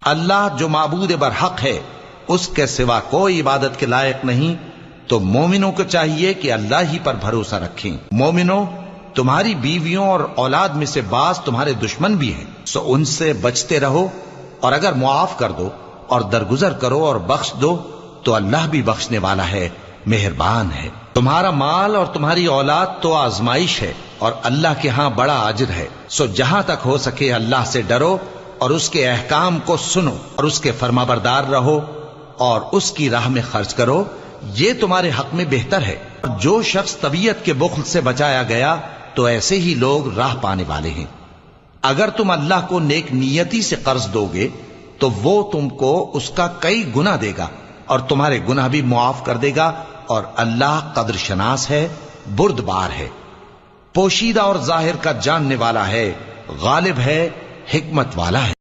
अल्लाह जो माबूद बरहक है, उसके सिवा कोई इबादत के लायक नहीं। तो मोमिनों को चाहिए कि अल्लाह ही पर भरोसा रखें। मोमिनों, तुम्हारी बीवियों और औलाद में से बाज तुम्हारे दुश्मन भी हैं, सो उनसे बचते रहो। और अगर मुआफ कर दो और दरगुजर करो और बख्श दो तो अल्लाह भी बख्शने वाला है, मेहरबान है। तुम्हारा माल और तुम्हारी औलाद तो आजमाइश है और अल्लाह के यहां बड़ा अजर है। सो जहां तक हो सके अल्लाह से डरो और उसके अहकाम को सुनो और उसके फरमाबरदार रहो और उसकी राह में खर्च करो, ये तुम्हारे हक में बेहतर है। जो शख्स तबीयत के बुख्ल से बचाया गया तो ऐसे ही लोग राह पाने वाले हैं। अगर तुम अल्लाह को नेक नियति से कर्ज दोगे तो वो तुमको उसका कई गुना देगा और तुम्हारे गुनाह भी मुआफ कर देगा। और अल्लाह कद्र शनास है, बुर्दबार है, पोशीदा और जाहिर का जानने वाला है, गालिब है, हिकमत वाला है।